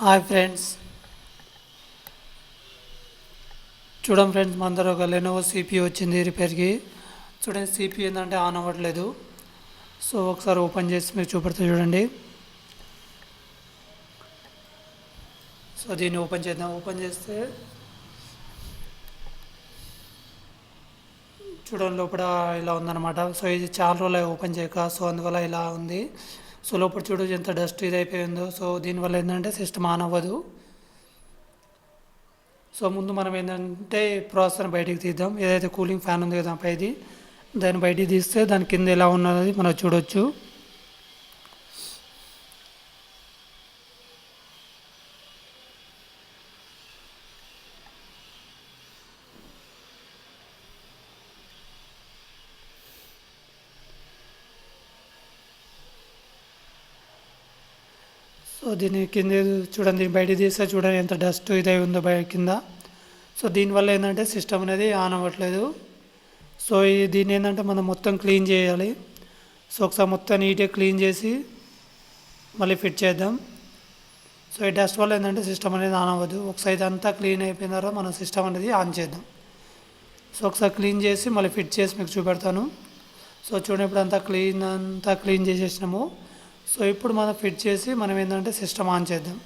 Hi friends, చూడండి friends, మన దగ్గర ఒక లెనోవో సిపియూ వచ్చింది రిపేర్కి. చూడండి, సిపియూ ఏంటంటే ఆన్ అవ్వట్లేదు. సో ఒకసారి ఓపెన్ చేసి మీరు చూపెడితే చూడండి. సో దీన్ని ఓపెన్ చేద్దాం. ఓపెన్ చేస్తే చూడండి, లోపల ఇలా ఉందన్నమాట. సో ఇది చాలా రోజులు ఓపెన్ చేయక, సో అందువల్ల ఇలా ఉంది. సో లోపల చూడు ఎంత డస్ట్ ఇది అయిపోయిందో. సో దీనివల్ల ఏంటంటే సిస్టమ్ ఆన్ అవ్వదు. సో ముందు మనం ఏంటంటే ప్రాసెసర్ బయటికి తీద్దాం. ఏదైతే కూలింగ్ ఫ్యాన్ ఉంది కదా పైది, దాన్ని బయటికి తీస్తే దాని కింద ఎలా ఉన్నది మనం చూడొచ్చు. సో దీని కింద చూడండి, దీన్ని బయటికి తీస్తే చూడండి ఎంత డస్ట్ ఇదై ఉందో కింద. సో దీనివల్ల ఏంటంటే సిస్టమ్ అనేది ఆన్ అవ్వట్లేదు. సో దీన్ని ఏంటంటే మనం మొత్తం క్లీన్ చేయాలి. సో ఒకసారి మొత్తం నీట్గా క్లీన్ చేసి మళ్ళీ ఫిట్ చేద్దాం. సో ఈ డస్ట్ వల్ల ఏంటంటే సిస్టమ్ అనేది ఆన్ అవ్వదు. ఒకసారి ఇదంతా క్లీన్ అయిపోయిన తర్వాత మనం సిస్టమ్ అనేది ఆన్ చేద్దాం. సో ఒకసారి క్లీన్ చేసి మళ్ళీ ఫిట్ చేసి మీకు చూపెడతాను. సో చూడండి, ఇప్పుడు అంతా క్లీన్ చేసేసినాము. సో ఇప్పుడు మనం ఫిట్ చేసి మనం ఏంటంటే సిస్టమ్ ఆన్ చేద్దాం.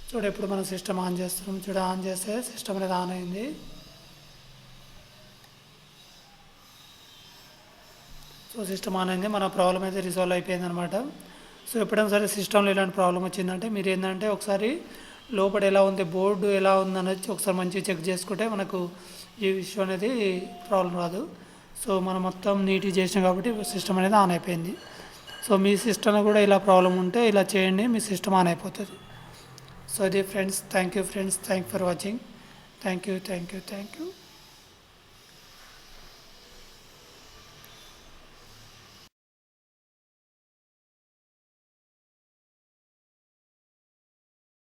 చూడ ఇప్పుడు మనం సిస్టమ్ ఆన్ చేస్తున్నాం. చూడ ఆన్ చేస్తే సిస్టమ్ అనేది ఆన్ అయింది. సో సిస్టమ్ ఆన్ అయింది, మన ప్రాబ్లం అయితే రిజాల్వ్ అయిపోయింది అనమాట. సో ఎప్పుడైనా సరే సిస్టంలో ఇలాంటి ప్రాబ్లం వచ్చిందంటే మీరు ఏంటంటే ఒకసారి లోపల ఎలా ఉంది, బోర్డు ఎలా ఉందనేది ఒకసారి మంచిగా చెక్ చేసుకుంటే మనకు ఈ విషయం అనేది ప్రాబ్లం రాదు. సో మనం మొత్తం నీట్గా చేసినాం కాబట్టి సిస్టమ్ అనేది ఆన్ అయిపోయింది. సో మీ సిస్టంలో కూడా ఇలా ప్రాబ్లం ఉంటే ఇలా చేయండి, మీ సిస్టమ్ ఆన్ అయిపోతుంది. సో ఇది friends, thank you friends, thank for watching. Thank you.